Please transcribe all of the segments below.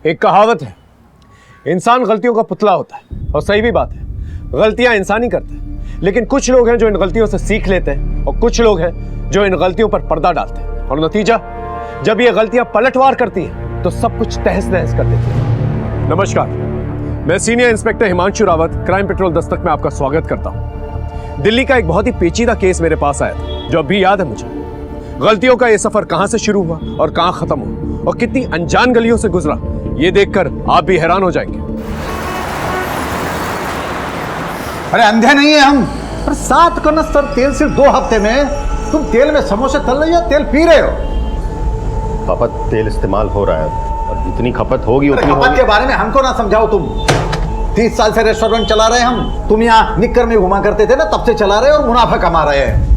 एक कहावत है, इंसान गलतियों का पुतला होता है, और सही भी बात है, गलतियां इंसान ही करते हैं। लेकिन कुछ लोग हैं जो इन गलतियों से सीख लेते हैं और कुछ लोग हैं जो इन गलतियों पर पर्दा डालते हैं, और नतीजा जब ये गलतियां पलटवार करती हैं तो सब कुछ तहस नहस कर देती हैं। नमस्कार, मैं senior inspector Himanshu Rawat crime petrol Dastak में आपका स्वागत करता हूं। दिल्ली का एक बहुत ही पेचीदा केस मेरे पास आया था जो अभी याद है मुझे। गलतियों का ये सफर कहां से शुरू हुआ और कहां खत्म हुआ और कितनी अनजान गलियों से गुजरा, ये देखकर आप भी हैरान हो जाएंगे। अरे अंधे नहीं है हम, पर 7 कनस्तर तेल सिर्फ 2 हफ्ते में। तुम तेल में समोसे तल रहे हो, तेल पी रहे हो। पापा तेल इस्तेमाल हो रहा है और जितनी खपत होगी उतनी खपत के बारे में हमको ना समझाओ तुम। 30 साल से रेस्टोरेंट चला रहे हैं हम। तुम यहाँ निक्कर में घुमा करते थे ना, तब से चला रहे और मुनाफा कमा रहे हैं।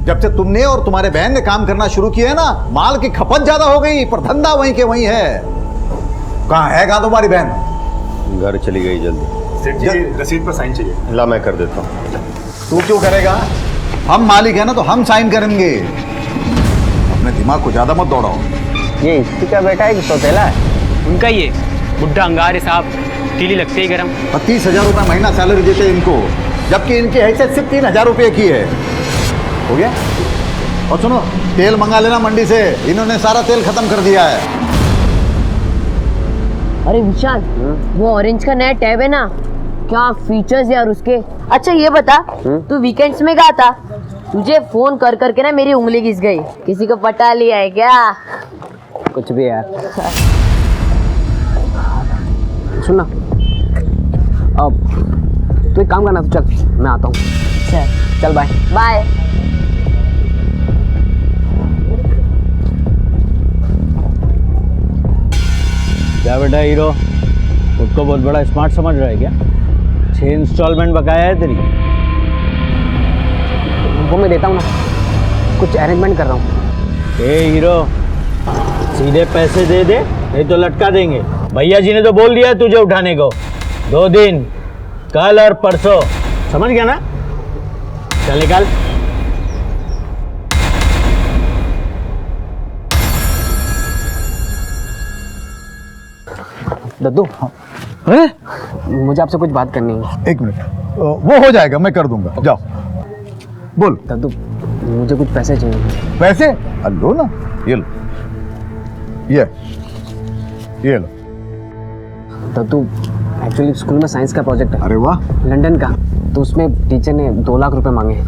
जब से तुमने और तुम्हारे बहन ने काम करना शुरू किया है ना, माल की खपत ज्यादा हो गई पर धंधा वहीं के वहीं है। कहाँ है कहाँ तुम्हारी बहन? घर चली गई जल्दी। सेठ जी रसीद पर साइन चाहिए। ला मैं कर देता हूँ। तू क्यों करेगा? हम मालिक है ना, तो हम साइन करेंगे। अपने दिमाग को ज्यादा मत दौड़ाओ। ये इसी का बेटा है कि सौतेला है? उनका ही है, बुढ़ा अंगार साहब, तीली लगते ही गरम। 30,000 रुपये महीना सैलरी देते हैं इनको, जबकि इनकी हैसियत सिर्फ 3,000 रुपये की है। हो गया? और सुनो, तेल मंगा लेना मंडी से, इन्होंने सारा तेल खत्म कर दिया है। अरे विशाल, वो ऑरेंज का नया टैब है ना, क्या फीचर्स यार उसके। अच्छा ये बता, तू वीकेंड्स में कहाँ था? तुझे फोन कर करके ना मेरी उंगली घिस गई। किसी को पटा लिया है क्या? कुछ भी यार। सुनना, अब तू एक काम करना, तो चल मैं आता हूँ। चल बाय बाय। क्या बेटा हीरो, खुद को बहुत बड़ा स्मार्ट समझ रहा है क्या? 6 इंस्टॉलमेंट बकाया है तेरी। वो मैं देता हूँ ना, कुछ अरेंजमेंट कर रहा हूँ। ए हीरो, सीधे पैसे दे दे, नहीं तो लटका देंगे। भैया जी ने तो बोल दिया तुझे उठाने को। 2 दिन, कल और परसों, समझ गया ना? चल निकाल। दद्दू, मुझे आपसे कुछ बात करनी है। 1 मिनट, वो हो जाएगा, मैं कर दूंगा। जाओ बोल। दद्दू, मुझे कुछ पैसे चाहिए। पैसे? लो ना, ये लो, ये लो। दद्दू, एक्चुअली स्कूल में साइंस का प्रोजेक्ट है। अरे वाह, लंदन का, तो उसमें टीचर ने 2 लाख रुपए मांगे हैं।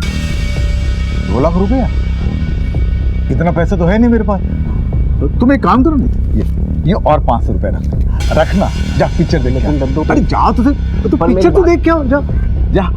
2 लाख रुपया? इतना पैसा तो है नहीं मेरे पास। तो तुम एक काम करो ना, ये और 500 रुपए रखना। जा पिक्चर देख। अरे जाओ तो पिक्चर तो देख के आओ, जा जा।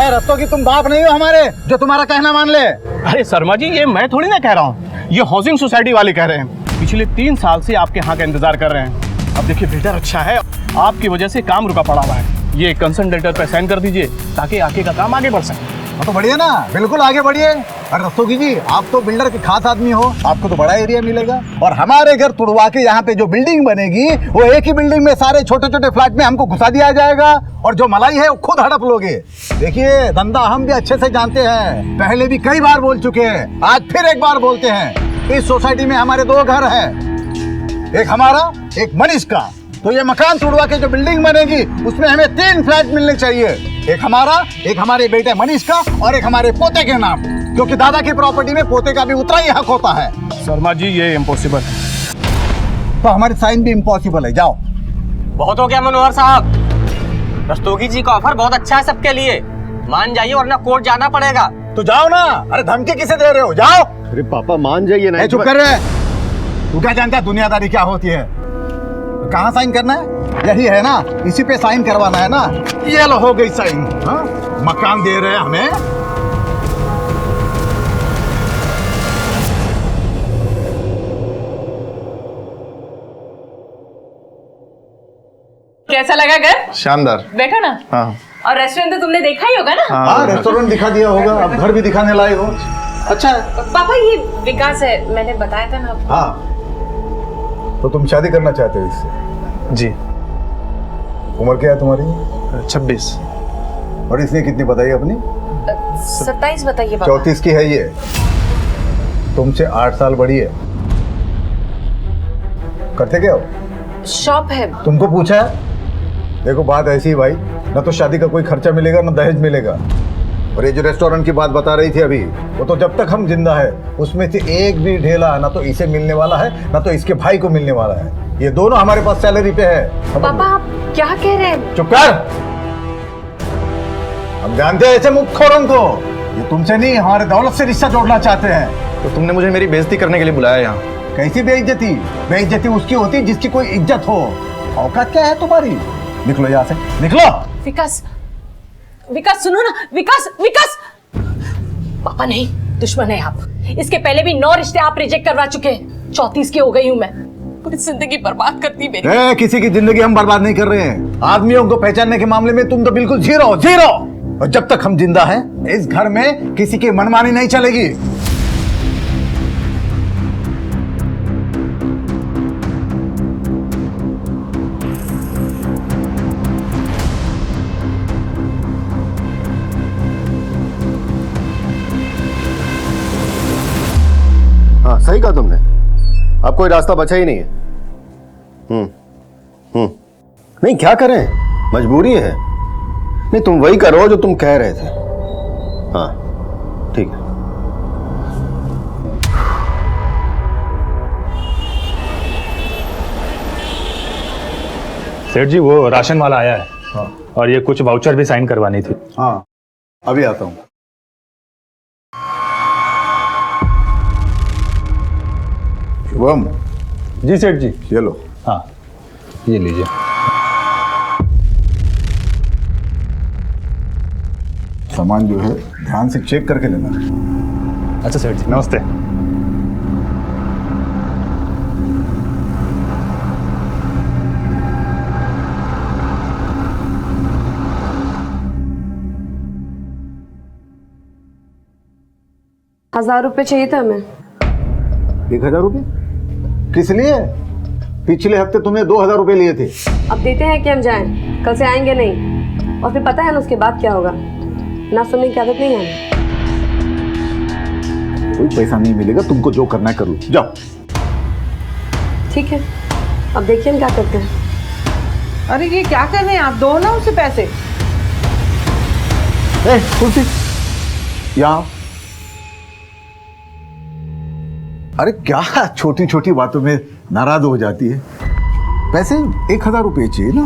रस्तों की तुम बाप नहीं हो हमारे, जो तुम्हारा कहना मान ले। अरे शर्मा जी, ये मैं थोड़ी ना कह रहा हूँ, ये हाउसिंग सोसाइटी वाले कह रहे हैं। पिछले 3 साल से आपके यहाँ का इंतजार कर रहे हैं। अब देखिए बेहतर अच्छा है, आपकी वजह से काम रुका पड़ा हुआ है। ये कंसर्न लेटर पर साइन कर दीजिए ताकि आगे का काम आगे बढ़ सके। तो बढ़िया ना, बिल्कुल आगे बढ़िए। अरे रस्तोगी जी, आप तो बिल्डर के खास आदमी हो, आपको तो बड़ा एरिया मिलेगा। और हमारे घर तुड़वा के यहाँ पे जो बिल्डिंग बनेगी, वो एक ही बिल्डिंग में सारे छोटे छोटे फ्लैट में हमको घुसा दिया जाएगा, और जो मलाई है वो खुद हड़प लोगे। देखिए, धंधा हम भी अच्छे से जानते हैं, पहले भी कई बार बोल चुके हैं, आज फिर एक बार बोलते हैं। इस सोसाइटी में हमारे 2 घर हैं, एक हमारा, एक मनीष का। तो ये मकान तोड़वा के जो बिल्डिंग बनेगी, उसमें हमें 3 फ्लैट मिलने चाहिए। एक हमारा, एक हमारे बेटे मनीष का, और एक हमारे पोते के नाम, क्योंकि दादा की प्रॉपर्टी में पोते का भी उतना ही हक होता है। शर्मा जी, ये इम्पॉसिबल है। तो हमारी साइन भी इम्पॉसिबल है। जाओ। बहुत हो गया मनोहर साहब, रस्तोगी जी का ऑफर बहुत अच्छा है सबके लिए, मान जाइए वरना कोर्ट जाना पड़ेगा। तो जाओ ना। अरे धमकी किसे दे रहे हो? जाओ। अरे पापा मान जाइए ना। चुप कर रहे। तू क्या जानता है दुनियादारी क्या होती है? कहाँ साइन करना है? यही है ना, इसी पे साइन करवाना है ना। ये लो, हो गई साइन। हाँ, मकान दे रहे हैं हमें। कैसा लगा घर? शानदार। बैठो ना। हाँ। और रेस्टोरेंट तो तुमने देखा ही होगा ना? हाँ, रेस्टोरेंट दिखा दिया होगा, अब घर भी दिखाने लाए हो। अच्छा है। पापा, ये विकास है, मैंने बताया था ना। हाँ, तो तुम शादी करना चाहते हो इससे? जी। उम्र क्या है तुम्हारी? 26। और इसने कितनी बताई अपनी? 27 बताइए पापा। 34 की है ये, तुमसे 8 साल बड़ी है। करते क्या हो? शॉप है। तुमको पूछा है? देखो बात ऐसी है भाई, ना तो शादी का कोई खर्चा मिलेगा ना दहेज मिलेगा। और ये जो रेस्टोरेंट की बात बता रही थी अभी, वो तो जब तक हम जिंदा है उसमें से एक भी ढेला ना तो इसे मिलने वाला है ना तो इसके भाई को मिलने वाला है। ये दोनों हमारे पास सैलरी पे है। पापा आप क्या कह रहे हैं? चुप कर। हम जानते हैं ऐसे मुखोरों को, ये तुमसे नहीं हमारे दौलत से रिश्ता जोड़ना चाहते हैं। तो तुमने मुझे मेरी बेइज्जती करने के लिए बुलाया यहाँ? कैसी बेइज्जती? बेइज्जती उसकी होती है जिसकी कोई इज्जत हो। औकात क्या है तुम्हारी? निकलो यहाँ से, निकलो। विकास, विकास सुनो ना, विकास, विकास। पापा नहीं, दुश्मन है आप। इसके पहले भी 9 रिश्ते आप रिजेक्ट करवा चुके हैं। 34 की हो गई हूँ मैं। पूरी जिंदगी बर्बाद करती मेरी। किसी की जिंदगी हम बर्बाद नहीं कर रहे हैं। आदमियों को पहचानने के मामले में तुम तो बिल्कुल जीरो जीरो। और जब तक हम जिंदा हैं इस घर में किसी की मनमानी नहीं चलेगी। हाँ सही कहा तुमने, अब कोई रास्ता बचा ही नहीं है। नहीं क्या करें, मजबूरी है। नहीं तुम वही करो जो तुम कह रहे थे। हाँ ठीक है। सेठ जी वो राशन वाला आया है। हाँ। और ये कुछ वाउचर भी साइन करवानी थी। हाँ अभी आता हूँ। शुभम। जी सेठ जी। ये लो। हाँ ये लीजिए। सामान जो है ध्यान से चेक करके लेना। अच्छा सेठ जी नमस्ते। ₹1000 चाहिए था हमें। 1000 रुपये किस लिए? पिछले हफ्ते तुमने 2000 रुपये लिए थे। अब देते हैं कि हम जाएं, कल से आएंगे नहीं। और फिर पता है ना उसके बाद क्या होगा, ना सुनने की आदत नहीं है। कोई पैसा नहीं मिलेगा, तुमको जो करना है कर लो, जाओ। ठीक है, अब देखिए हम क्या करते हैं। अरे ये क्या कर रहे हैं आप? दो ना उसे पैसे। कुर्सी यहाँ। अरे क्या छोटी छोटी बातों में नाराज हो जाती है। पैसे 1000 रुपये चाहिए ना,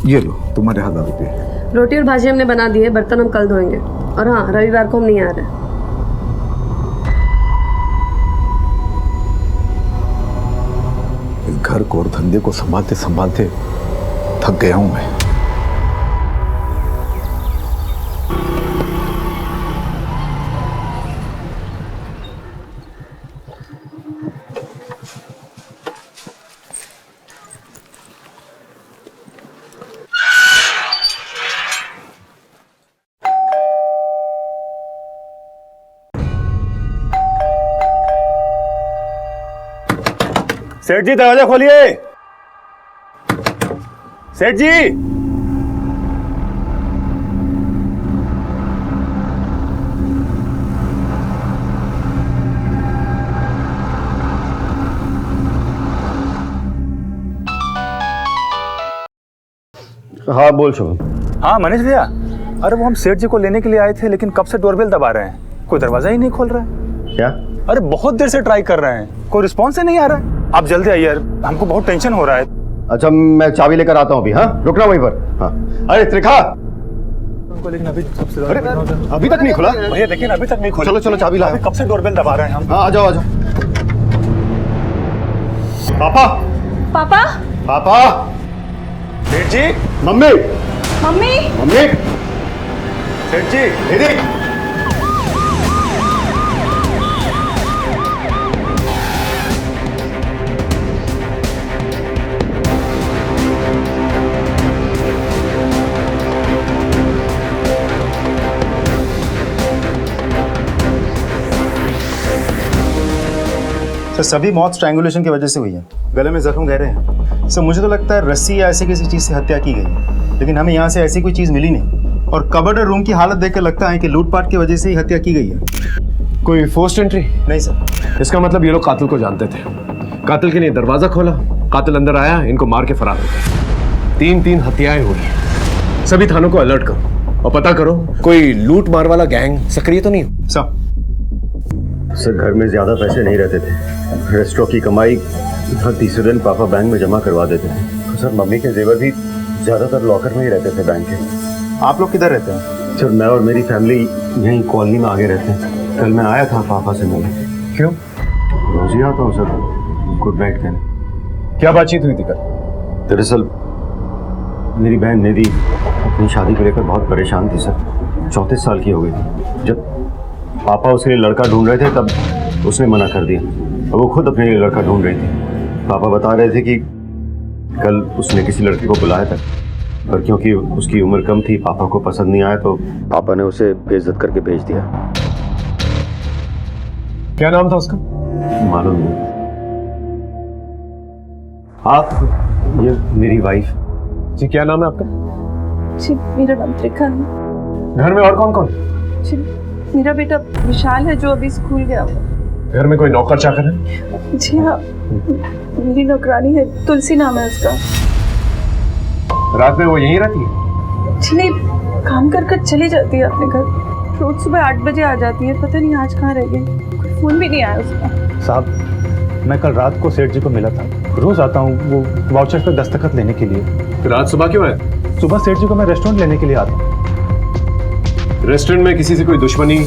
ये लो तुम्हारे 1000 रुपये। रोटी और भाजी हमने बना दी है, बर्तन हम कल धोएंगे। और हाँ, रविवार को हम नहीं आ रहे। इस घर को और धंधे को संभालते संभालते थक गया हूं मैं। सेठ जी दरवाजा खोलिए। सेठ जी। हाँ बोल शुभम। हाँ मनीष भैया, अरे वो हम सेठ जी को लेने के लिए आए थे, लेकिन कब से डोरबेल दबा रहे हैं, कोई दरवाजा ही नहीं खोल रहा है। क्या? अरे बहुत देर से ट्राई कर रहे हैं, कोई रिस्पॉन्स ही नहीं आ रहा है। आप जल्दी आइए यार, हमको बहुत टेंशन हो रहा है। अच्छा मैं चाबी लेकर आता हूँ अभी। हाँ रुकना वहीं पर। हाँ अरे त्रिखा, लेकिन अभी अरे अभी तक नहीं खुला भैया, देखिए अभी तक नहीं खोला। चलो चलो चाबी लाओ। कब से डोरबेल दबा रहे हैं हम। हाँ आ जाओ आ जाओ। पापा पापा, पापा। सेठ जी। Mummy mummy, mummy. सेठ जी दीदी। सर सभी मौत स्ट्रैंगुलेशन की वजह से हुई है। गले में जख्म गहरे हैं। सर मुझे तो लगता है रस्सी या ऐसी किसी चीज़ से हत्या की गई है, लेकिन हमें यहाँ से ऐसी कोई चीज़ मिली नहीं। और कबर्ड रूम की हालत देख के लगता है कि लूटपाट की वजह से ही हत्या की गई है। कोई फोर्स्ड एंट्री? नहीं सर। इसका मतलब ये लोग कातिल को जानते थे। कातिल के लिए दरवाजा खोला, कातिल अंदर आया, इनको मार के फरार हो गए। 3 हत्याएं हुई। सभी थानों को अलर्ट करो और पता करो कोई लूट मार वाला गैंग सक्रिय तो नहीं हो। सर घर में ज्यादा पैसे नहीं रहते थे। रेस्टोरेंट की कमाई हर तीसरे दिन पापा बैंक में जमा करवा देते थे। तो सर मम्मी के जेवर भी ज्यादातर लॉकर में ही रहते थे बैंक के। आप लोग किधर रहते हैं? सर मैं और मेरी फैमिली यहीं कॉलोनी में आगे रहते हैं। कल मैं आया था पापा से मिलने। क्यों? रोज ही आता हूँ सर गुड नाइट कहने। क्या बातचीत हुई थी कल? दरअसल मेरी बहन निधि अपनी शादी को लेकर बहुत परेशान थी सर। 34 साल की हो गई थी। जब पापा उसके लिए लड़का ढूंढ रहे थे तब उसने मना कर दिया और वो खुद अपने लिए लड़का ढूंढ रही थी। पापा बता रहे थे कि कल उसने किसी लड़के को बुलाया था, पर क्योंकि उसकी उम्र कम थी पापा को पसंद नहीं आया तो पापा ने उसे बेइज्जत करके भेज दिया। क्या नाम था उसका? मालूम नहीं। आप? ये मेरी वाइफ। जी क्या नाम है आपका? जी मेरा नाम त्रिखा है। घर में और कौन कौन? जी मेरा बेटा विशाल है जो अभी स्कूल गया हुआ। घर में कोई नौकर चाकर है? जी हाँ, मेरी नौकरानी है, तुलसी नाम है उसका। रात में वो यहीं रहती है? जी नहीं, काम कर कर चली जाती है अपने घर। रोज सुबह 8 बजे आ जाती है, पता नहीं आज कहाँ रह गई। कोई फोन भी नहीं आया उसका। साहब मैं कल रात को सेठ जी को मिला था। रोज आता हूँ वो वाउचर पे दस्तखत लेने के लिए। रात सुबह क्यों आए? सुबह सेठ जी को मैं रेस्टोरेंट लेने के लिए आता हूँ। रेस्टोरेंट में किसी से कोई दुश्मनी?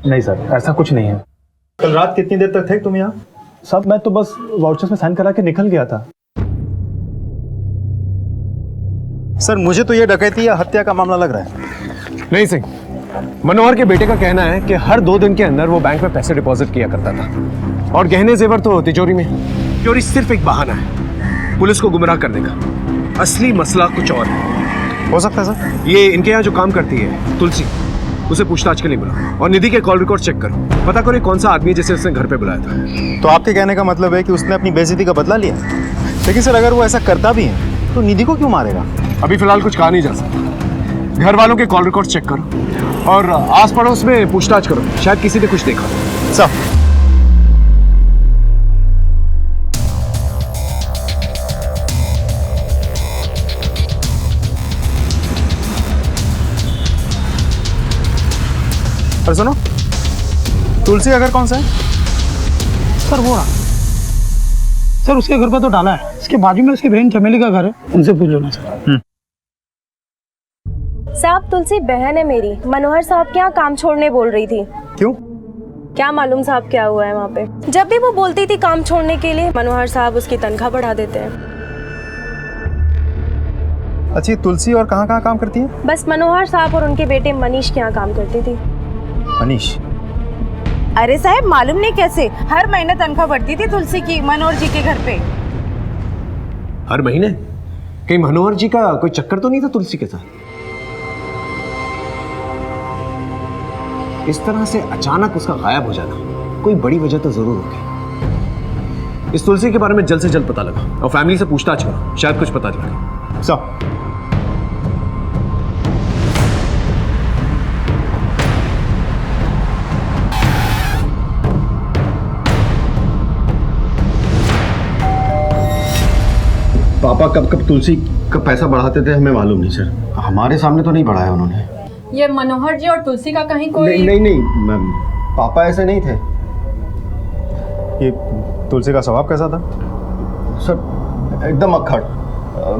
नहीं सर ऐसा कुछ नहीं है। कल रात कितनी देर तक थे तुम यहाँ? साहब मैं तो बस वाउचर्स में साइन करा के निकल गया था। सर मुझे तो ये डकैती या हत्या का मामला लग रहा है। नहीं सिंह, मनोहर के बेटे का कहना है कि हर 2 दिन के अंदर वो बैंक में पैसे डिपॉजिट किया करता था और गहने जेवर तो तिजोरी में। चोरी सिर्फ एक बहाना है पुलिस को गुमराह करने का। असली मसला कुछ और है। हो सकता है सर। ये इनके यहाँ जो काम करती है तुलसी, उसे पूछताछ के लिए बुलाओ और निधि के कॉल रिकॉर्ड चेक करो। पता करो कौन सा आदमी है जिसे उसने घर पे बुलाया था। तो आपके कहने का मतलब है कि उसने अपनी बेइज्जती का बदला लिया। लेकिन सर अगर वो ऐसा करता भी है तो निधि को क्यों मारेगा? अभी फिलहाल कुछ कहा नहीं जा सकता। घर वालों के कॉल रिकॉर्ड चेक करो और आस पड़ोस में पूछताछ करो, शायद किसी ने कुछ देखा। सर और सुनो, तुलसी का घर कौन सा है? सर वो रहा। सर उसके घर पर तो डाला है, इसके बाजू में उसकी बहन चमेली का घर है, उनसे पूछ लेना सर। साहब तुलसी बहन है मेरी। मनोहर साहब के यहाँ काम छोड़ने बोल रही थी। क्यों? क्या मालूम साहब क्या हुआ है वहाँ पे। जब भी वो बोलती थी काम छोड़ने के लिए मनोहर साहब उसकी तनख्वाह बढ़ा देते हैं। अच्छी तुलसी और कहाँ कहाँ काम करती है? बस मनोहर साहब और उनके बेटे मनीष के यहाँ काम करती थी। मनीष? अरे साहब मालूम नहीं कैसे हर महीने तनख्वाह बढ़ती थी तुलसी की मनोहर जी के घर पे। हर महीने? कहीं मनोहर जी का कोई चक्कर तो नहीं था तुलसी के साथ? इस तरह से अचानक उसका गायब हो जाना कोई बड़ी वजह तो जरूर होगी। इस तुलसी के बारे में जल्द से जल्द पता लगा और फैमिली से पूछताछ करो, शायद कुछ पता चले। सब पापा कब कब तुलसी का पैसा बढ़ाते थे हमें मालूम नहीं सर। हमारे सामने तो नहीं बढ़ाया उन्होंने। ये मनोहर जी और तुलसी का कहीं कोई नहीं मैम, पापा ऐसे नहीं थे। ये तुलसी का स्वभाव कैसा था? सर एकदम अक्खड़,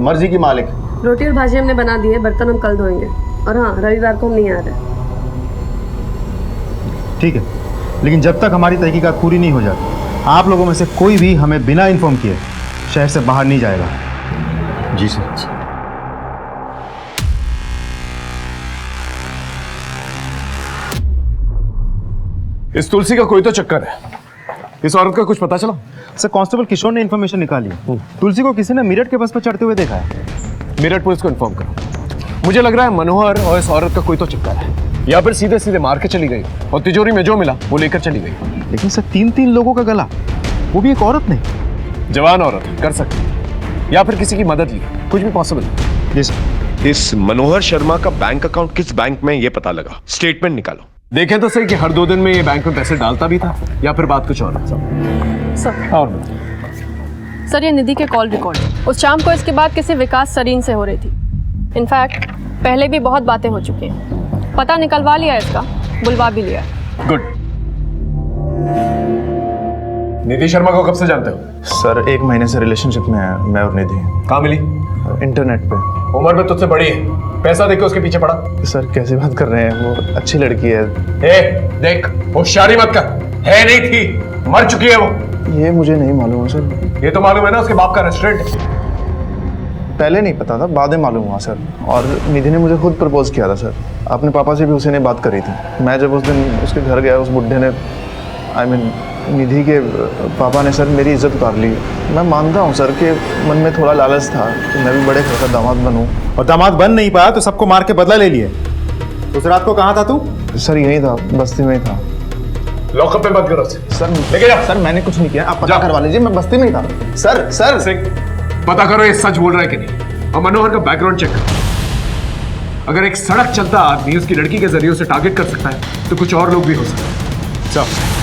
मर्जी की मालिक। रोटी और भाजी हमने बना दी है, बर्तन हम कल धोएंगे। और हाँ रविवार को हम नहीं आ रहे। ठीक है, लेकिन जब तक हमारी तहकीकात पूरी नहीं हो जाती आप लोगों में से कोई भी हमें बिना इन्फॉर्म किए शहर से बाहर नहीं जाएगा। जी सर। इस तुलसी का कोई तो चक्कर है। इस औरत का कुछ पता चला? सर कांस्टेबल किशोर ने इन्फॉर्मेशन निकाली। तुलसी को किसी ने मेरठ के बस पर चढ़ते हुए देखा है। मेरठ पुलिस को इन्फॉर्म करो। मुझे लग रहा है मनोहर और इस औरत का कोई तो चक्कर है, या फिर सीधे सीधे मार के चली गई और तिजोरी में जो मिला वो लेकर चली गई। लेकिन सर 3 लोगों का गला, वो भी एक औरत नहीं। जवान औरत कर सकती, या फिर किसी की मदद ली, कुछ भी पॉसिबल। जी सर। इस मनोहर शर्मा का बैंक अकाउंट किस बैंक में ये पता लगा। स्टेटमेंट निकालो। देखें तो सही कि हर 2 दिन में ये बैंक में पैसे डालता भी था या फिर बात कुछ और है। सर और सर, ये निधि के कॉल रिकॉर्ड उस शाम को इसके बाद किसी विकास सरीन से हो रही थी। इनफैक्ट पहले भी बहुत बातें हो चुकी हैं। पता निकलवा लिया इसका, बुलवा भी लिया। गुड। निधि शर्मा को कब से जानते हो? सर 1 महीने से रिलेशनशिप में है मैं और निधि। कहाँ मिली? इंटरनेट पे। उम्र में तुझसे बड़ी है, पैसा देके उसके पीछे पड़ा। सर कैसी बात कर रहे हैं, वो अच्छी लड़की है। देख, होशियारी मत कर, है नहीं थी, मर चुकी है वो। ये मुझे नहीं मालूम है सर। ये तो मालूम है ना, उसके बाप का रेस्टोरेंट। पहले नहीं पता था, बाद में मालूम हुआ सर। और निधि ने मुझे खुद प्रपोज किया था सर। अपने पापा से भी उसी ने बात करी थी। मैं जब उस दिन उसके घर गया, उस बुढ़े ने निधि के पापा ने सर मेरी इज्जत उतार ली। मैं मानता हूँ सर कि मन में थोड़ा लालच था कि मैं भी बड़े घर का दामाद बनूँ। और दामाद बन नहीं पाया तो सबको मार के बदला ले लिए। उस रात को कहाँ था तू? सर यही था, बस्ती में ही था। लॉकअप में बात करो सर। लेके जा। सर मैंने कुछ नहीं किया, आप पता करवा लीजिए, मैं बस्ती में ही था। सर सिंह, पता करो ये सच बोल रहा है कि नहीं, और मनोहर का बैकग्राउंड चेक करो। अगर एक सड़क चलता आदमी उसकी लड़की के जरिए उसे टारगेट कर सकता है तो कुछ और लोग भी हो सकते हैं। चल।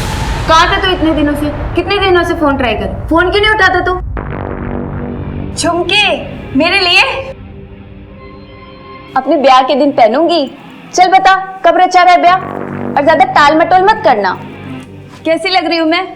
कहाँ था तू इतने दिनों से? कितने दिनों से फोन ट्राई कर, फोन क्यों नहीं उठाता तू? झुमके मेरे लिए अपने ब्याह के दिन पहनूंगी। चल बता, कब रचा रहा है ब्याह? और ज्यादा टाल मटोल मत करना। कैसी लग रही हूँ मैं?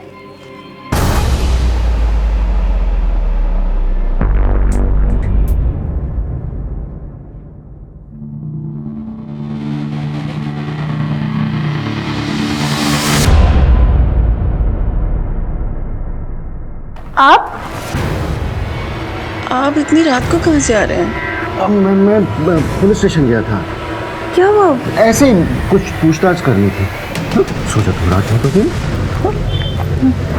आप इतनी रात को कहाँ से आ रहे हैं? अब मैं पुलिस स्टेशन गया था। क्या हुआ? ऐसे ही कुछ पूछताछ करनी थी। सोचा तुम रात हो तो फिर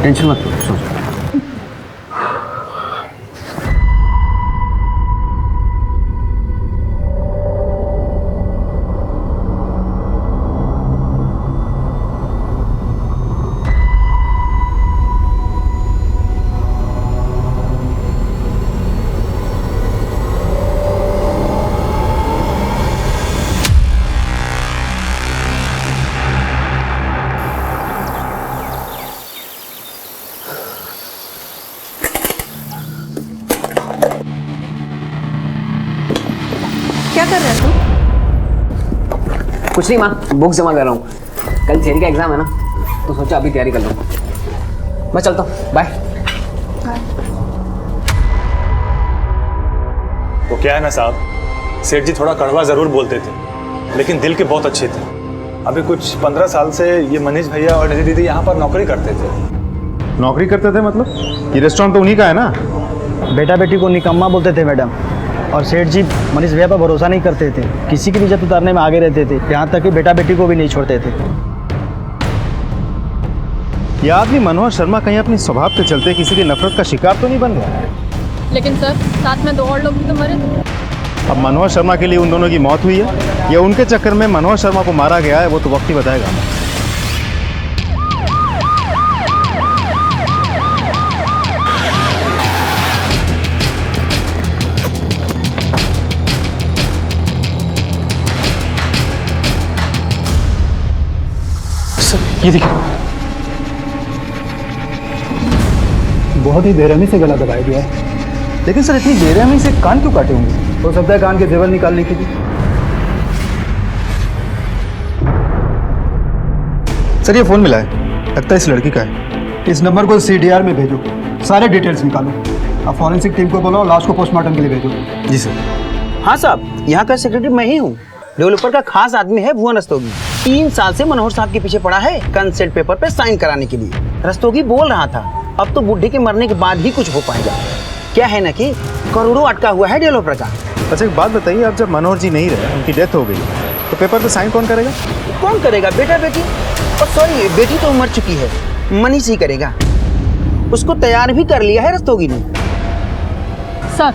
टेंशन मत लो, सोचो। क्या कर रहे हैं तुम? कुछ नहीं माँ, बुक जमा कर रहा हूँ। कल थियरी का एग्जाम है ना, तो सोचा अभी तैयारी कर लूँ। मैं चलता हूँ, बाय। वो क्या है ना साहब, सेठ जी थोड़ा कड़वा जरूर बोलते थे लेकिन दिल के बहुत अच्छे थे। अभी कुछ 15 साल से ये मनीष भैया और निधि दीदी यहाँ पर नौकरी करते थे। नौकरी करते थे मतलब? ये रेस्टोरेंट तो उन्हीं का है ना? बेटा बेटी को निकम्मा बोलते थे मैडम। और सेठ जी मनीष भैया पर भरोसा नहीं करते थे, किसी की भी इज्जत उतारने में आगे रहते थे, यहाँ तक कि बेटा बेटी को भी नहीं छोड़ते थे। ये आदमी मनोहर शर्मा कहीं अपनी स्वभाव के चलते किसी की नफरत का शिकार तो नहीं बन गया? लेकिन सर, साथ में 2 और लोग भी तो मरे थे। अब मनोहर शर्मा के लिए उन दोनों की मौत हुई है या उनके चक्कर में मनोहर शर्मा को मारा गया है, वो तो वक्त ही बताएगा। ये देखिए, बहुत ही बेरहमी से गला दबाया गया है। लेकिन सर इतनी बेरहमी से कान क्यों काटे होंगे? हो सकता है कान के जेवर निकालने के लिए। सर ये फोन मिला है, लगता है इस लड़की का है। इस नंबर को CDR में भेजो, सारे डिटेल्स निकालो। अब फॉरेंसिक टीम को बोलो, लाश को पोस्टमार्टम के लिए भेजो। जी सर। हाँ साहब, यहाँ का सेक्रेटरी मैं ही हूँ। डेवलपर का खास आदमी है भुवन रस्तोगी। 3 साल से मनोहर साहब के पीछे पड़ा है कंसेंट पेपर पे साइन कराने के लिए। रस्तोगी बोल रहा था अब तो बुढ़े के मरने के बाद ही कुछ हो पाएगा। क्या है ना कि करोड़ों अटका हुआ है डेवलपर का। अच्छा एक बात बताइए, अब जब मनोहर जी नहीं रहे, उनकी डेथ हो गई, तो पेपर पे साइन कौन करेगा? कौन करेगा? बेटा बेटी। और सॉरी, बेटी तो मर चुकी है, मनीष ही करेगा। उसको तैयार भी कर लिया है रस्तोगी ने। सर,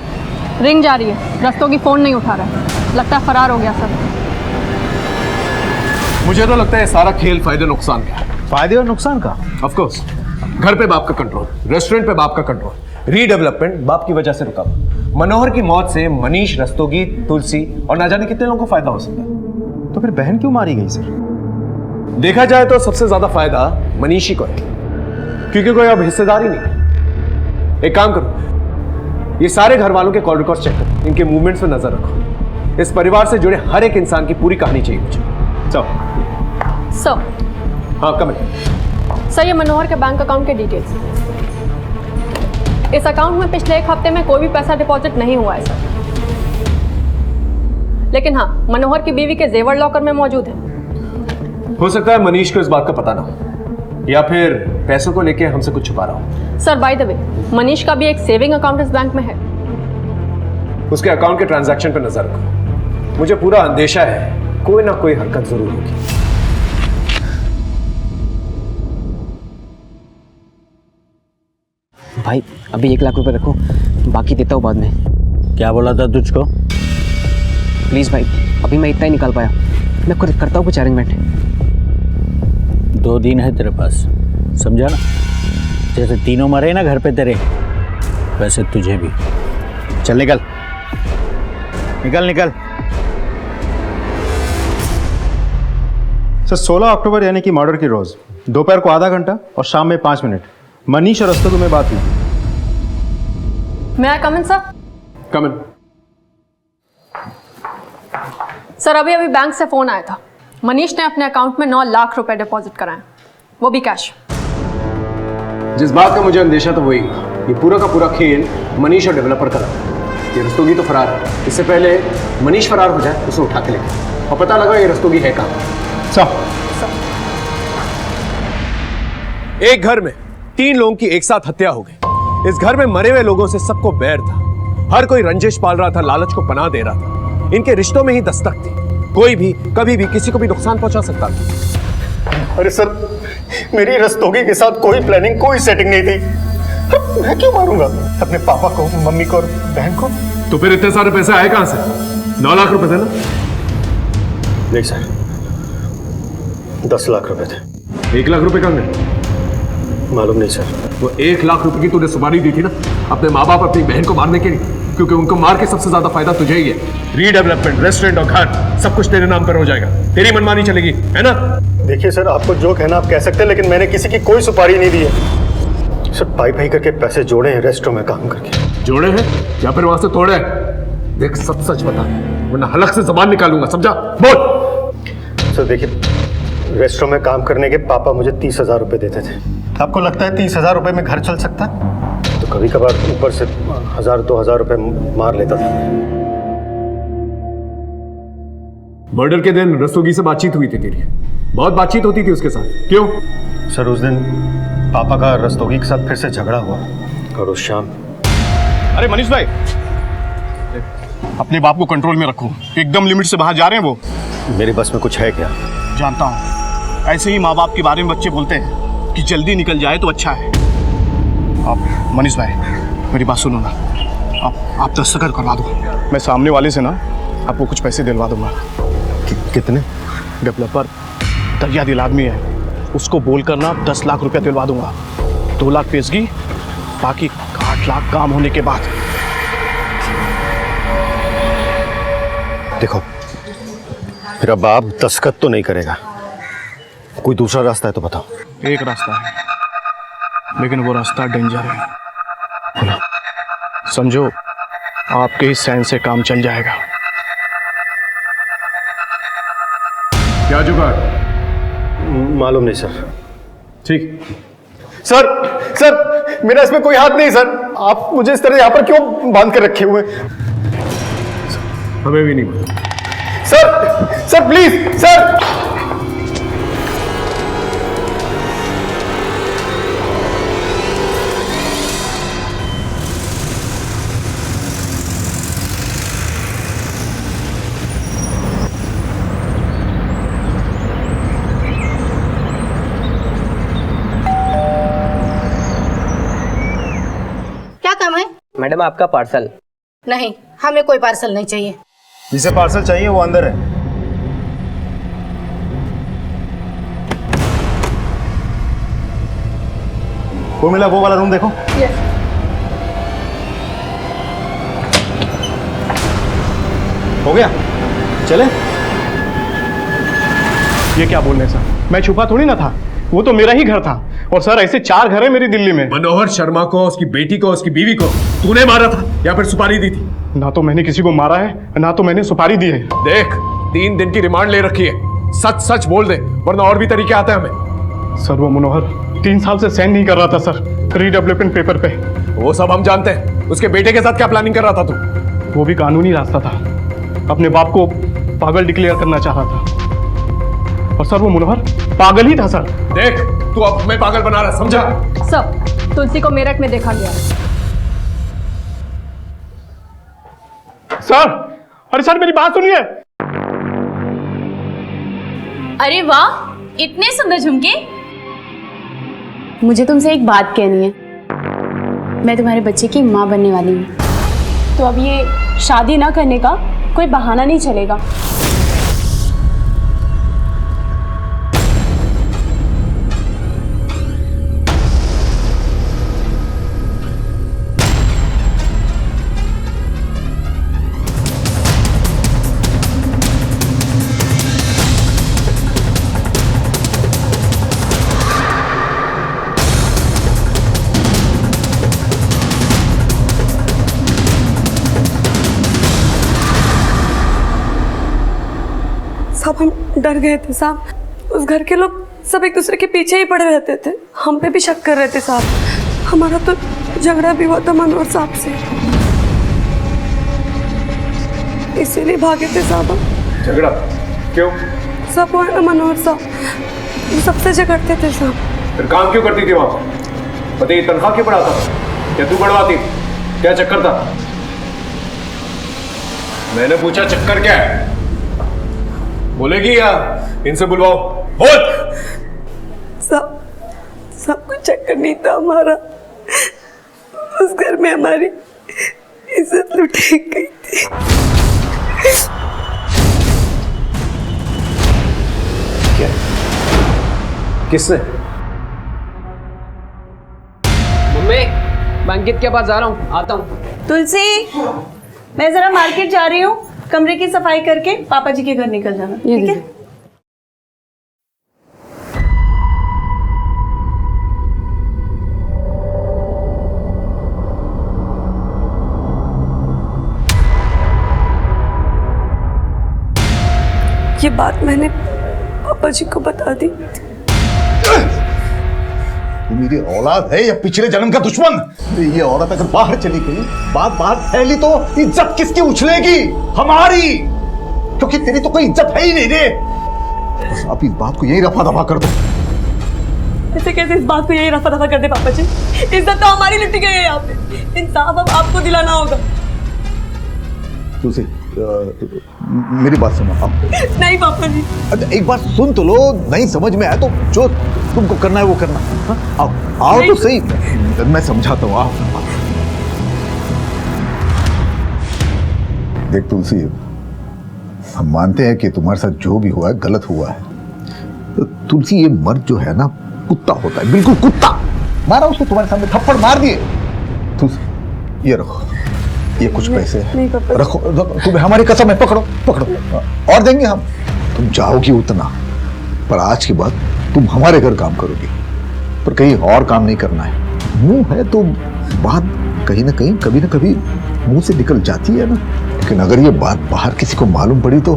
रिंग जा रही है, रस्तोगी फोन नहीं उठा रहा है, लगता है फरार हो गया सर। मुझे तो लगता है सारा खेल फायदे नुकसान का है। फायदे और नुकसान का? Of course. घर पे बाप का कंट्रोल, रेस्टोरेंट पे बाप का कंट्रोल, रीडेवलपमेंट बाप की वजह से रुका हुआ। मनोहर की मौत से मनीष, रस्तोगी, तुलसी और ना जाने कितने लोगों को फायदा हो सकता है। तो फिर बहन क्यों मारी गई सर? देखा जाए तो सबसे ज्यादा फायदा मनीष ही को है, क्योंकि कोई अब हिस्सेदार ही नहीं। एक काम करो, ये सारे घर वालों के कॉल रिकॉर्ड चेक करो, इनके मूवमेंट्स पर नजर रखो। इस परिवार से जुड़े हर एक इंसान की पूरी कहानी चाहिए मुझे। सर। हाँ कमेंट। सर, ये मनोहर के बैंक अकाउंट के डिटेल्स। इस अकाउंट में पिछले एक हफ्ते में कोई भी पैसा डिपॉजिट नहीं हुआ है सर, लेकिन हाँ, मनोहर की बीवी के जेवर लॉकर में मौजूद है। हो सकता है मनीष को इस बात का पता ना हो, या फिर पैसों को लेके हमसे कुछ छुपा रहा हो। Sir, by the way, Manish का भी एक सेविंग अकाउंट इस बैंक में है। उसके अकाउंट के ट्रांजैक्शन पर नजर रखो। मुझे पूरा अंदेशा है कोई ना कोई हरकत जरूर होगी। भाई अभी 1 लाख रुपए रखो, बाकी देता हूँ बाद में। क्या बोला था तुझको? प्लीज भाई, अभी मैं इतना ही निकाल पाया, मैं खुद करता हूँ कुछ अरेंजमेंट। 2 दिन है तेरे पास, समझा ना? जैसे तीनों मरे ना घर पे तेरे, वैसे तुझे भी। चल निकल निकल निकल। सर 16 अक्टूबर यानी कि मर्डर की रोज दोपहर को आधा घंटा और शाम में 5 मिनट मनीष और रस्तोगी में बात हुई। मैं कम इन सर? कम इन। सर, अभी अभी बैंक से फोन आया था। मनीष ने अपने अकाउंट में 9 लाख रुपए डिपॉजिट कराए, वो भी कैश। जिस बात का मुझे अंदेशा था वही, ये पूरा का पूरा खेल मनीष और डेवलपर का रहा। ये रस्तोगी तो फरार है, इससे पहले मनीष फरार हो जाए उसे उठा के लेके, और पता लगा ये रस्तोगी है कहाँ। एक घर में 3 लोगों की एक साथ हत्या हो गई। इस घर में मरे हुए लोगों से सबको बैर था, हर कोई रंजिश पाल रहा था, लालच को पनाह दे रहा था। इनके रिश्तों में ही दस्तक थी, कोई भी कभी भी किसी को भी नुकसान पहुंचा सकता था। अरे सर, मेरी रस्तोगी के साथ कोई प्लानिंग, कोई सेटिंग नहीं थी। मैं क्यों मारूंगा अपने पापा को, मम्मी को और बहन को? तो फिर इतने सारे पैसे आए कहां से? 9 लाख रुपए थे ना? नहीं सर, 10 लाख रुपए थे। 1 लाख रुपए कहां गए? मालूम नहीं सर। वो 1 लाख रुपए की तूने सुपारी दी थी ना अपने माँ बाप अपनी बहन को मारने के लिए, क्योंकि उनको मार के सबसे ज्यादा फायदा तुझे ही है। रीडेवलपमेंट, रेस्टोरेंट और घर सब कुछ तेरे नाम पर हो जाएगा, तेरी मनमानी चलेगी, है ना? देखिए सर, आपको जो कहना आप कह सकते हैं, लेकिन मैंने किसी की कोई सुपारी नहीं दी है सर। पाई पाई करके पैसे जोड़े हैं रेस्टोरेंट में काम करके। जोड़े हैं या फिर वहां से तोड़े हैं? देख, सब सच बता, वरना हलक से जबान निकालूंगा, समझा? बोल। सर देखिए, रेस्टोरेंट में काम करने के पापा मुझे 30,000 रुपए देते थे। आपको लगता है 30,000 रुपए में घर चल सकता है? तो कभी कभार ऊपर से 1,000-2,000 रुपए मार लेता था। मर्डर के दिन रस्तोगी से बातचीत हुई थी तेरी? बहुत बातचीत होती थी उसके साथ, क्यों? सर उस दिन पापा का रस्तोगी के साथ फिर से झगड़ा हुआ, और उस शाम। अरे मनीष भाई, अपने बाप को कंट्रोल में रखो, एकदम लिमिट से बाहर जा रहे हैं वो। मेरे बस में कुछ है क्या? जानता हूँ, ऐसे ही माँ बाप के बारे में बच्चे बोलते हैं कि जल्दी निकल जाए तो अच्छा है। आप मनीष भाई मेरी बात सुनो ना, आप दस्तखत करवा दो, मैं सामने वाले से ना आपको कुछ पैसे दिलवा दूंगा। कितने? डेवलपर दरिया दिल आदमी है, उसको बोलकर ना 10 लाख रुपया दिलवा दूंगा। 2 लाख पेशगी, बाकी 8 लाख काम होने के बाद। देखो, मेरा बाप दस्तखत तो नहीं करेगा, कोई दूसरा रास्ता है तो बताओ। एक रास्ता है, लेकिन वो रास्ता डेंजर है। बोलो, समझो आपके ही साइन से काम चल जाएगा। क्या जुगाड़? मालूम नहीं सर। ठीक। सर मेरा इसमें कोई हाथ नहीं सर। आप मुझे इस तरह यहाँ पर क्यों बांध कर रखे हुए? हमें भी नहीं मालूम। Sir please sir. क्या काम है? मैडम आपका पार्सल। नहीं, हमें कोई पार्सल नहीं चाहिए। जिसे पार्सल चाहिए वो अंदर है। वो मिला, वो वाला रूम देखो। हो गया, चले। ये क्या बोल रहे हैं सर? मैं छुपा थोड़ी ना था, वो तो मेरा ही घर था। और सर ऐसे 4 घर है मेरी दिल्ली में। मनोहर शर्मा को, उसकी बेटी को, उसकी बीवी को तूने मारा था या फिर सुपारी दी थी? ना तो मैंने किसी को मारा है, ना तो मैंने सुपारी दी है। देख, 3 दिन की रिमांड ले रखी है, सच सच बोल दे वरना और भी तरीके आते हैं हमें। सर वो मनोहर 3 साल से साइन नहीं कर रहा था सर रीडेवलपमेंट पेपर पे। वो सब हम जानते हैं। उसके बेटे के साथ क्या प्लानिंग कर रहा था तू? वो भी कानूनी रास्ता था, अपने बाप को पागल डिक्लेयर करना चाह रहा था। और सर वो मनोहर पागल ही था सर। देख, तू अब हमें पागल बना रहा है, समझा? सर, तुलसी को मेरठ में देखा गया। सर, अरे सर मेरी बात सुनिए। अरे वाह, इतने सुंदर झुमके। मुझे तुमसे एक बात कहनी है। मैं तुम्हारे बच्चे की माँ बनने वाली हूँ, तो अब ये शादी ना करने का कोई बहाना नहीं चलेगा। साहब हम डर गए थे साहब। उस घर के लोग सब एक दूसरे के पीछे ही पड़े रहते थे, हम पे भी शक कर रहे थे साहब। हमारा तो झगड़ा भी हुआ था मनोहर साहब से, इसीलिए भागे थे साहब हम। झगड़ा क्यों? सब वो है ना मनोहर साहब, वो सबसे झगड़ते थे साहब। फिर काम क्यों करती थी वहां? पति की तनख्वाह क्यों बढ़ाता था? क्या तू बढ़वाती? क्या चक्कर था? मैंने पूछा चक्कर क्या है? बोलेगी या इनसे बुलवाओ? बोल। सब कुछ चक्कर नहीं था हमारा, उस घर में हमारी इज्जत लुटाई गई थी। क्या? किसने? मम्मी, मैं अंकित के पास जा रहा हूँ, आता हूँ। तुलसी, मैं जरा मार्केट जा रही हूँ, कमरे की सफाई करके पापा जी के घर निकल जाना, ठीक है? ये बात मैंने पापा जी को बता दी। तू मेरी औलाद है या पिछले जन्म का दुश्मन? ये औरत अगर बाहर चली गई, बात बाहर फैली तो इज्जत किसकी उछलेगी? हमारी, क्योंकि तेरी तो कोई इज्जत है ही नहीं रे। बस आप इस बात को यही रफा दफा कर दो। ऐसे कैसे इस बात को यही रफा दफा कर दे पापा जी? इज्जत तो हमारी लुटी गई है यहाँ पे, इंसाफ अब आपको दिलाना होगा। तुलसी, मेरी बात सुनो आप। नहीं पापा जी। एक बार सुन तो लो, नहीं समझ में आया तो जो तुमको करना है वो करना। आओ आओ तो सही, मैं समझाता हूँ। आओ। देख तुलसी, हम मानते हैं कि तुम्हारे साथ जो भी हुआ है गलत हुआ है। तो तुलसी, ये मर्द जो है ना कुत्ता होता है, बिल्कुल कुत्ता। मारा उसको, तुम्हारे सामने थप्पड़ मार दिए। तुलसी ये रखो, ये कुछ पैसे रखो, तुम्हें हमारी कसम है, पकड़ो पकड़ो, और देंगे हम। तुम चाहोगी उतना, पर आज के बाद तुम हमारे घर काम करोगी, पर कहीं और काम नहीं करना है। मुंह है तो बात कहीं ना कहीं कभी ना कभी मुंह से निकल जाती है ना, लेकिन अगर ये बात बाहर किसी को मालूम पड़ी तो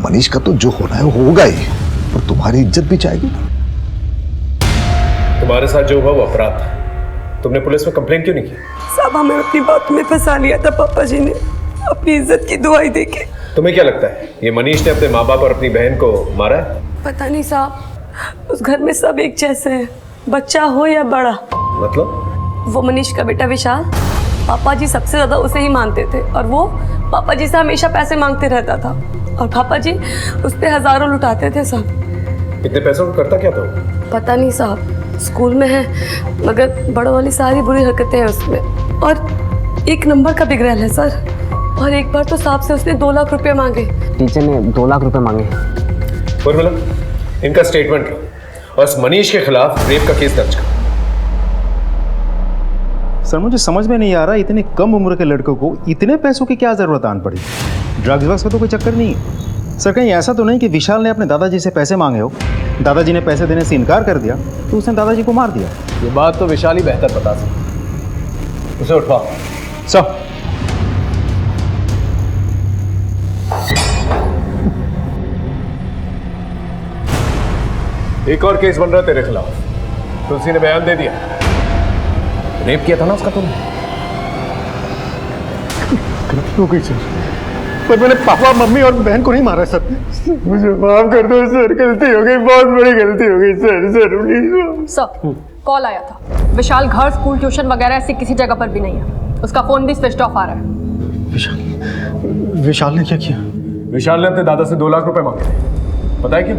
मनीष का तो जो होना है वो होगा ही, पर तुम्हारी इज्जत भी जाएगी। तुम्हारे साथ जो हुआ वो अपराध था, तुमने पुलिस में कंप्लेन क्यों नहीं की? सब हमें अपनी बात में फंसा लिया था पापा जी ने, अपनी इज्जत की दुआई देके। तुम्हें क्या लगता है ये मनीष ने अपने माँ बाप और अपनी बहन को मारा है? पता नहीं साहब, उस घर में सब एक जैसे हैं, बच्चा हो या बड़ा। मतलब? वो मनीष का बेटा विशाल, पापा जी सबसे ज्यादा उसे ही मानते थे, और वो पापा जी से हमेशा पैसे मांगते रहता था, और पापा जी उस पे हजारों लुटाते थे साहब। इतने पैसों को करता क्या था? पता नहीं साहब, स्कूल में है मगर बड़ों वाली सारी बुरी हरकतें हैं उसमें, और 1 नंबर का बिगड़ैल है सर। और एक बार तो साहब से उसने 2 लाख रुपए मांगे। टीचर ने 2 लाख रुपए मांगे। उर्मिला, इनका स्टेटमेंट लो और इस मनीष के खिलाफ रेप का केस दर्ज करो। सर मुझे समझ में नहीं आ रहा इतने कम उम्र के लड़कों को इतने पैसों की क्या ज़रूरत आन पड़ी। ड्रग्स वग्स का तो कोई चक्कर नहीं है सर। कहीं ऐसा तो नहीं कि विशाल ने अपने दादाजी से पैसे मांगे हो, दादाजी ने पैसे देने से इनकार कर दिया तो उसने दादाजी को मार दिया। ये बात तो विशाल ही बेहतर बता सकता। उसे उठवाओ। सर एक और केस बन रहा है तेरे खिलाफ। तुलसी ने बयान दे दिया, रेप किया था ना उसका तुमने। गलती हो गई सर, पर मैंने पापा मम्मी और बहन को नहीं मारा सर। मुझे माफ कर दो सर, गलती हो गई, बहुत बड़ी गलती हो गई सर। सर कॉल आया था, विशाल घर, स्कूल, ट्यूशन वगैरह ऐसी किसी जगह पर भी नहीं है। उसका फोन भी स्विच ऑफ आ रहा है। विशाल ने क्या किया? विशाल ने अपने दादा से 2 लाख रुपए मांगे थे। पता है क्यों?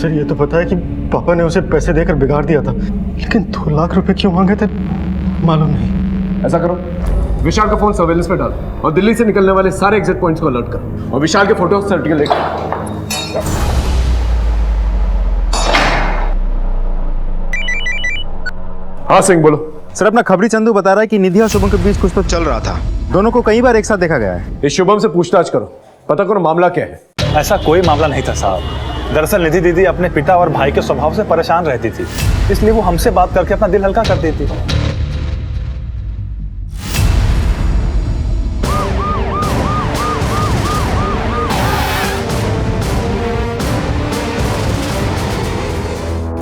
सर ये तो पता है कि पापा ने उसे पैसे देकर बिगाड़ दिया था, लेकिन 2 लाख रुपए क्यों मांगे थे मालूम नहीं। ऐसा करो, विशाल का फोन सर्वेलेंस पे डालो और दिल्ली से निकलने वाले सारे एग्जिट पॉइंट्स को अलर्ट करो और विशाल के फोटो सर्टिफिकेट लेकर। हाँ सिंह बोलो। सर अपना खबरी चंदू बता रहा है कि निधि और शुभम के बीच कुछ तो चल रहा था। दोनों को कई बार एक साथ देखा गया है। इस शुभम से पूछताछ करो, पता करो मामला क्या है। ऐसा कोई मामला नहीं था साहब। दरअसल निधि दीदी अपने पिता और भाई के स्वभाव से परेशान रहती थी, इसलिए वो हमसे बात करके अपना दिल हल्का करती थी।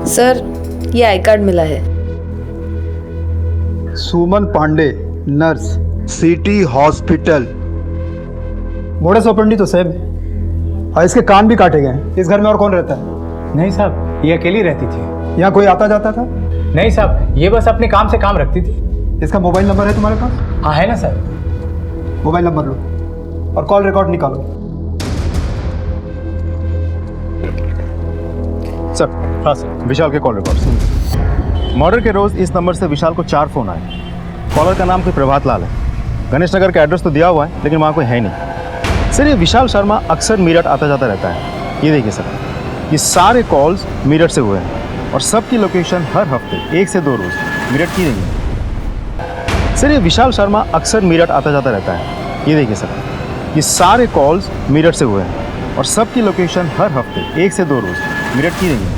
सर ये आई कार्ड मिला है। Suman Pandey, nurse, city hospital. Modus operandi तो सेम है और इसके कान भी काटे गए हैं। इस घर में और कौन रहता है? नहीं साहब, ये अकेली रहती थी। यहाँ कोई आता जाता था? नहीं साहब, ये बस अपने काम से काम रखती थी। इसका मोबाइल नंबर है तुम्हारे पास? हाँ है ना सर। मोबाइल नंबर लो और कॉल रिकॉर्ड निकालो। सर हाँ सर, विशाल के कॉल रिकॉर्ड। मर्डर के रोज इस नंबर से विशाल को 4 फोन आए। कॉलर का नाम कोई प्रभात लाल है। गणेश नगर का एड्रेस तो दिया हुआ है लेकिन वहाँ कोई है नहीं। सर ये विशाल शर्मा अक्सर मीरठ आता जाता रहता है। ये देखिए सर, ये सारे कॉल्स मीरठ से हुए हैं और सबकी लोकेशन हर हफ्ते 1 से 2 रोज मीरठ की रही है। सर ये विशाल शर्मा अक्सर मीरठ आता जाता रहता है। ये देखिए सर, ये सारे कॉल्स मीरठ से हुए हैं और सबकी लोकेशन हर हफ्ते 1 से 2 रोज मीरठ की रही है।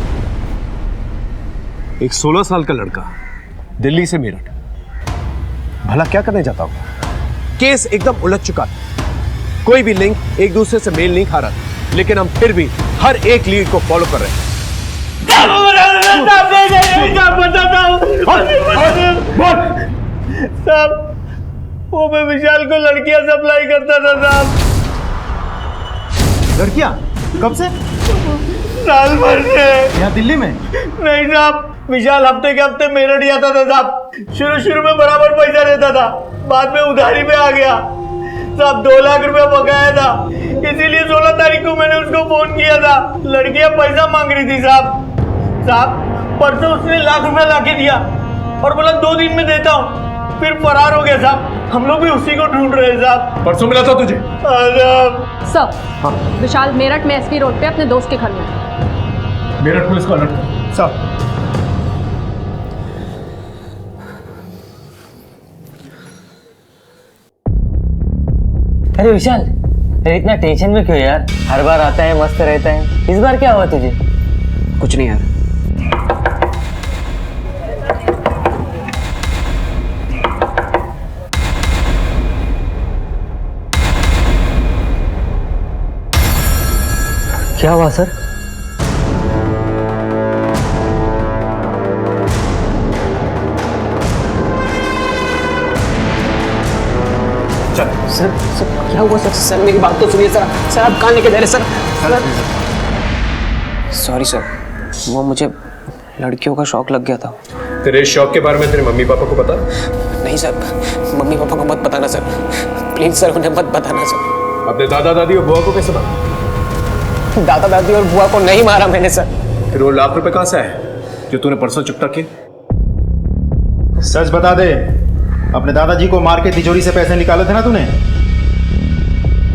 एक 16 साल का लड़का दिल्ली से मेरठ, भला क्या करने जाता होगा? केस एकदम उलझ चुका था, कोई भी लिंक एक दूसरे से मेल नहीं खा रहा था, लेकिन हम फिर भी हर एक लीड को फॉलो कर रहे हैं। साहब वो मैं विशाल को लड़कियां सप्लाई करता था साहब। लड़कियां? कब से? साल भर से। यहाँ दिल्ली में? नहीं साहब, विशाल हफ्ते के हफ्ते मेरठ ही आता था साहब। शुरू में बराबर पैसा देता था, बाद में उधारी पे आ गया साहब। 2 लाख रुपया बकाया था, इसीलिए 16 तारीख को मैंने उसको फोन किया था। लड़कियां पैसा मांग रही थी साहब। परसों उसने 1 लाख रुपया लाके दिया और बोला 2 दिन में देता हूँ, फिर फरार हो गया साहब। हम लोग भी उसी को ढूंढ रहे हैं साहब। परसों मिला था तुझे? सर विशाल मेरठ में एसपी रोड पे अपने दोस्त के घर में। मेरठ पुलिस को अलर्ट कर। सर अरे विशाल, अरे इतना टेंशन में क्यों यार? हर बार आता है मस्त रहता है, इस बार क्या हुआ तुझे? कुछ नहीं यार। क्या हुआ सर? सर क्या हुआ सर? सर मेरी बात तो सुनिए सर। सर आप कहाँ लेके जा रहे सर? सॉरी सर, वो मुझे लड़कियों का शौक लग गया था। तेरे शौक के बारे में तेरे मम्मी पापा को पता? नहीं सर, मम्मी पापा को मत बताना सर, प्लीज सर, उन्हें मत बताना सर। अपने दादा दादी और बुआ को कैसे पता? दादा दादी और बुआ को नहीं मारा मैंने सर। फिर वो 1 लाख रुपए कहाँ से आए जो तूने परसों चुकता किए? सच बता दे, अपने दादाजी को मार के तिजोरी से पैसे निकाले थे ना तूने?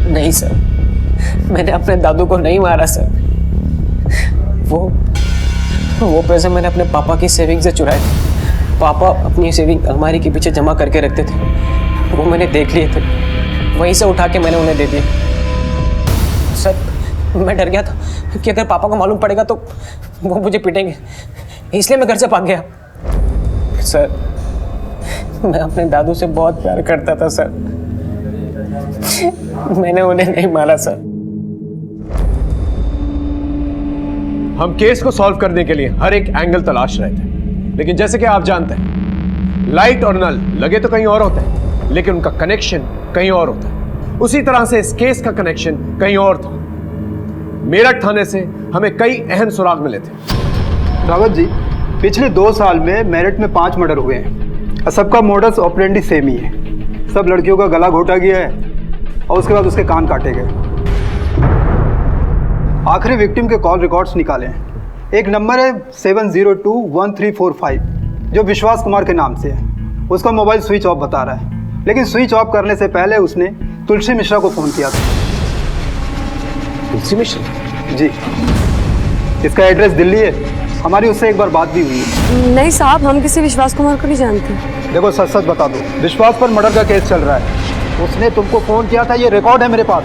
नहीं सर, मैंने अपने दादू को नहीं मारा सर। वो पैसे मैंने अपने पापा की सेविंग से चुराए थे। पापा अपनी सेविंग अलमारी के पीछे जमा करके रखते थे, वो मैंने देख लिए थे, वहीं से उठा के मैंने उन्हें दे दिए। सर, मैं डर गया था कि अगर पापा को मालूम पड़ेगा तो वो मुझे पीटेंगे, इसलिए मैं घर से भाग गया। सर, मैं अपने दादू से बहुत प्यार करता था सर, मैंने उन्हें नहीं मारा सर। हम केस को सॉल्व करने के लिए हर एक एंगल तलाश रहे थे, लेकिन जैसे कि आप जानते हैं, लाइट और नल लगे तो कहीं और होते हैं, लेकिन उनका कनेक्शन कहीं और होता है। उसी तरह से इस केस का कनेक्शन कहीं और था। मेरठ थाने से हमें कई अहम सुराग मिले थे। रावत जी, पिछले 2 साल में मेरठ में 5 मर्डर हुए हैं और सबका मोडस ऑपरेंडी सेम ही है। सब लड़कियों का गला घोटा गया है और उसके बाद उसके कान काटे गए। आखिरी विक्टिम के कॉल रिकॉर्ड्स निकाले हैं। एक नंबर है 7021345 जो विश्वास कुमार के नाम से है। उसका मोबाइल स्विच ऑफ बता रहा है, लेकिन स्विच ऑफ करने से पहले उसने तुलसी मिश्रा को फ़ोन किया था। तुलसी मिश्रा? जी, इसका एड्रेस दिल्ली है। हमारी उससे एक बार बात भी हुई है। नहीं साहब, हम किसी विश्वास कुमार को नहीं जानते। देखो, सच सच बता दो, विश्वास पर मर्डर का केस चल रहा है। उसने तुमको फ़ोन किया था, ये रिकॉर्ड है मेरे पास।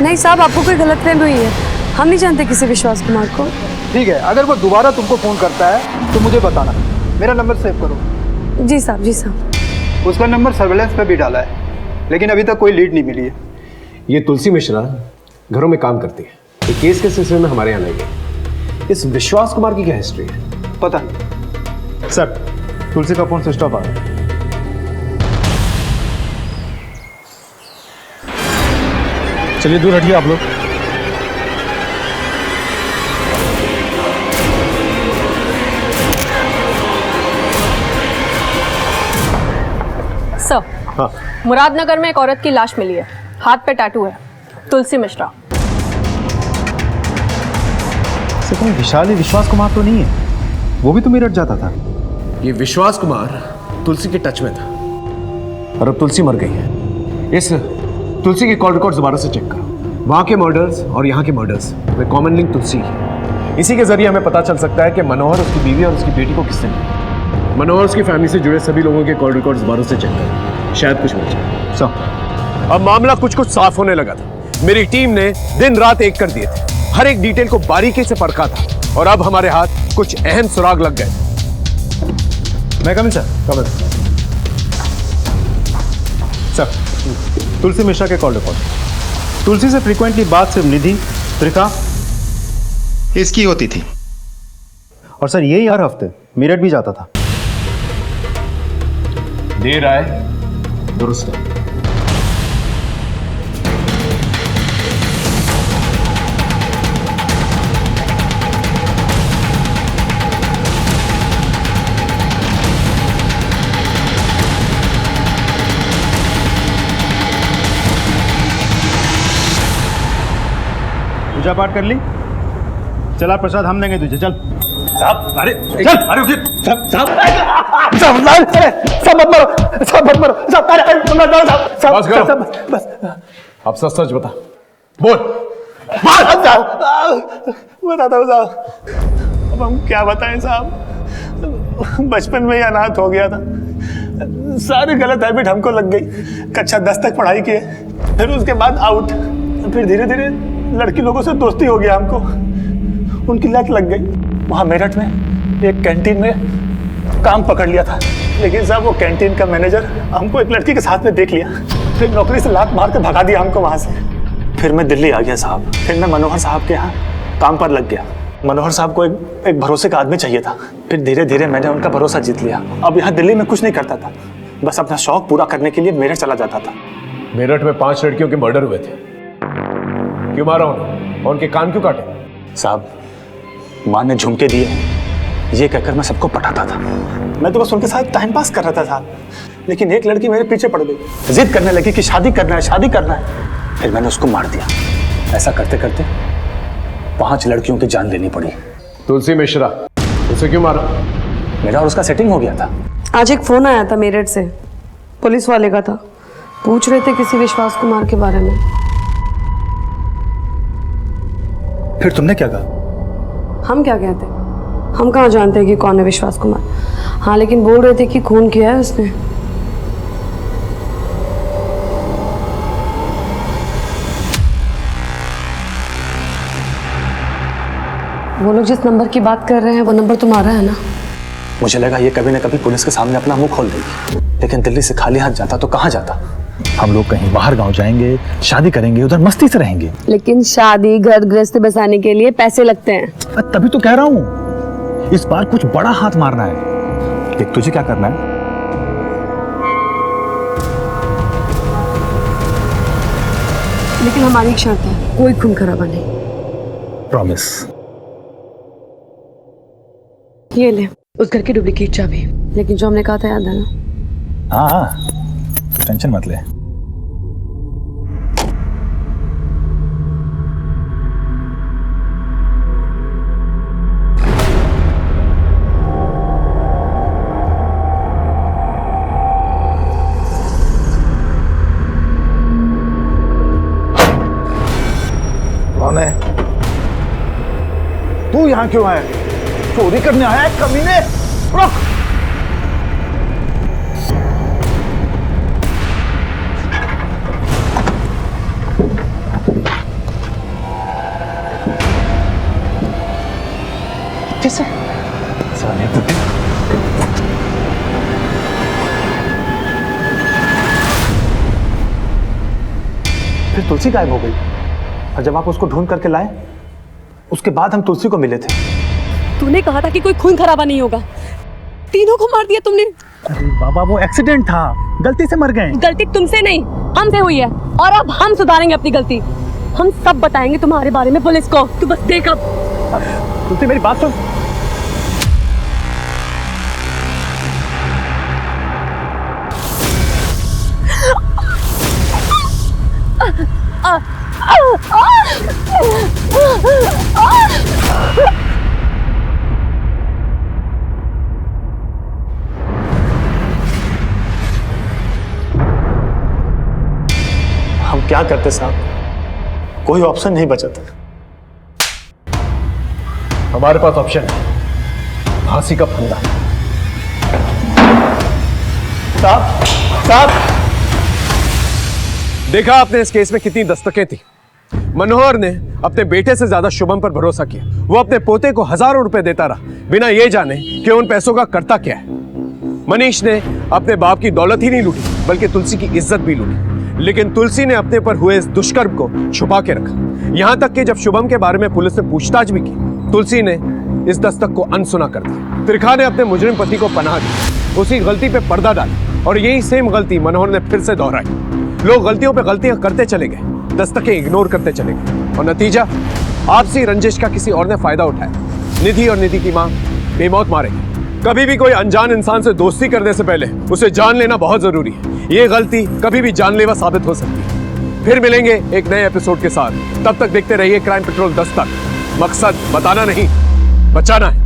नहीं साहब, आपको कोई गलतफहमी हुई है। हम नहीं जानते किसी विश्वास कुमार को। ठीक है, अगर वो दोबारा तुमको फ़ोन करता है तो मुझे बताना। मेरा नंबर सेव करो। जी साहब, जी साहब। उसका नंबर सर्वेलेंस पे भी डाला है, लेकिन अभी तक कोई लीड नहीं मिली है। ये तुलसी मिश्रा घरों में काम करती है। ये केस के सिलसिले में हमारे यहाँ नहीं है। इस विश्वास कुमार की क्या हिस्ट्री है? पता नहीं सर, तुलसी का फोन स्विच ऑफ आ रहा है। चलिए दूर हटिए आप लोग। सर, हाँ। मुरादनगर में एक औरत की लाश मिली है, हाथ पे टैटू है, तुलसी मिश्रा। कहीं विशाल ही विश्वास कुमार तो नहीं है? वो भी तो मेरठ जाता था। ये विश्वास कुमार तुलसी के टच में था और अब तुलसी मर गई है। इस तुलसी के कॉल रिकॉर्ड्स दोबारा से चेक करो। वहां के मर्डर्स और यहाँ के मर्डर्स में कॉमन लिंक तुलसी है। इसी के जरिए हमें पता चल सकता है कि मनोहर, उसकी बीवी और उसकी बेटी को किसने मिला। मनोहर, उसकी फैमिली से जुड़े सभी लोगों के कॉल रिकॉर्ड्स दोबारा से चेक करो, शायद कुछ मिल जाए। अब मामला कुछ साफ होने लगा था। मेरी टीम ने दिन रात एक कर दिए थे, हर एक डिटेल को बारीकी से परखा था और अब हमारे हाथ कुछ अहम सुराग लग गए। मैं coming sir? Coming sir. Tulsi Mishra के कॉल रिकॉर्ड। तुलसी से फ्रीक्वेंटली बात सिर्फ निधि, त्रिका इसकी होती थी, और सर यही हर हफ्ते मेरठ भी जाता था। देर आए दुरुस्त है। पूजा पाठ कर ली? चला प्रसाद हम देंगे तुझे, चल। साहब, अरे चल। अरे रुकिए साहब, साहब मत मरो, साहब मत मरो, साहब बस करो। बस। अब सच सच बता, बोल। बताता हूँ साहब। अब हम क्या बताएं साहब, बचपन में ही अनाथ हो गया था। सारी गलत हैबिट हमको लग गई। कक्षा 10 तक पढ़ाई किए, फिर उसके बाद आउट, फिर धीरे धीरे लड़की लोगों से दोस्ती हो गया हमको, उनकी लत लग गई। वहाँ मेरठ में एक कैंटीन में काम पकड़ लिया था, लेकिन साहब वो कैंटीन का मैनेजर हमको एक लड़की के साथ में देख लिया, फिर नौकरी से लात मार के भगा दिया हमको वहाँ से। फिर मैं दिल्ली आ गया साहब, फिर मैं मनोहर साहब के यहाँ काम पर लग गया। मनोहर साहब को एक भरोसे का आदमी चाहिए था, फिर धीरे धीरे मैंने उनका भरोसा जीत लिया। अब यहाँ दिल्ली में कुछ नहीं करता था, बस अपना शौक पूरा करने के लिए मेरठ चला जाता था। मेरठ में 5 लड़कियों के मर्डर हुए थे, क्यों मारा उन्हें और उनके कान क्यों काटे? साहब, माँ ने झुमके दिए ये कहकर मैं सबको पटाता था। मैं तो बस उनके साथ टाइम पास कर रहा था साहब, लेकिन एक लड़की मेरे पीछे पड़ गई, जिद करने लगी कि शादी करना है, शादी करना है। फिर मैंने उसको मार दिया। ऐसा करते करते 5 लड़कियों की जान लेनी पड़ी। तुलसी मिश्रा, उसे क्यों मारा? मेरा और उसका सेटिंग हो गया था। आज एक फोन आया था मेरठ से, पुलिस वाले का था, पूछ रहे थे किसी विश्वास कुमार के बारे में। फिर तुमने क्या कहा? हम क्या कहते, हम कहाँ जानते हैं कि कौन है विश्वास कुमार। हाँ लेकिन बोल रहे थे कि खून किया है उसने। वो लोग जिस नंबर की बात कर रहे हैं वो नंबर तुम्हारा है ना? मुझे लगा ये कभी न कभी पुलिस के सामने अपना मुंह खोल देगी, लेकिन दिल्ली से खाली हाथ जाता तो कहाँ जाता। हम लोग कहीं बाहर गांव जाएंगे, शादी करेंगे, उधर मस्ती से रहेंगे। लेकिन शादी घर गृहस्थी बसाने के लिए पैसे लगते हैं। तभी तो कह रहा हूँ इस बार कुछ बड़ा हाथ मारना है। देख तुझे क्या करना है, लेकिन हमारी एक शर्त है, कोई खून खराबा नहीं। प्रॉमिस। ये ले उस घर की डुप्लीकेट चाबी, लेकिन जो हमने कहा था याद है ना? हाँ टेंशन मत ले। कौन है? तू यहाँ क्यों आया? चोरी करने आया है कमीने? रुक! कैसे? साले बुड्ढे। फिर तुलसी गायब हो गई, और जब आप उसको ढूंढ करके लाए उसके बाद हम तुलसी को मिले थे। तूने कहा था कि कोई खून खराबा नहीं होगा, तीनों को मार दिया तुमने। अरे बाबा वो एक्सीडेंट था, गलती से मर गए। गलती तुमसे नहीं हमसे हुई है, और अब हम सुधारेंगे अपनी गलती। हम सब बताएंगे तुम्हारे बारे में पुलिस को, तू बस देख। अब तुलसी मेरी बात सुन। हम क्या करते साहब, कोई ऑप्शन नहीं बचा था। हमारे पास ऑप्शन है, फांसी का फंदा। साहब साहब, देखा आपने इस केस में कितनी दस्तकें थी। मनोहर ने अपने बेटे से ज्यादा शुभम पर भरोसा किया। वो अपने पोते को हजारों रुपए देता रहा, बिना ये जाने कि उन पैसों का करता क्या है। मनीष ने अपने बाप की दौलत ही नहीं लूटी, बल्कि तुलसी की इज्जत भी लूटी। लेकिन तुलसी ने अपने पर हुए इस दुष्कर्म को छुपा के रखा। यहां तक कि जब शुभम के बारे में पुलिस ने पूछताछ भी की, तुलसी ने इस दस्तक को अनसुना कर दिया। त्रिखा ने अपने मुजरिम पति को पनाह दी, उसी गलती पे पर्दा डाला, और यही सेम गलती मनोहर ने फिर से दोहराई। लोग गलतियों पे गलतियां करते चले गए, दस्तकें इग्नोर करते चले गए, और नतीजा आपसी रंजिश का किसी और ने फायदा उठाया। निधि और निधि की मां बेमौत मारेगी। कभी भी कोई अनजान इंसान से दोस्ती करने से पहले उसे जान लेना बहुत जरूरी है। ये गलती कभी भी जानलेवा साबित हो सकती है। फिर मिलेंगे एक नए एपिसोड के साथ। तब तक देखते रहिए क्राइम पेट्रोल दस्तक। मकसद बताना नहीं, बचाना है।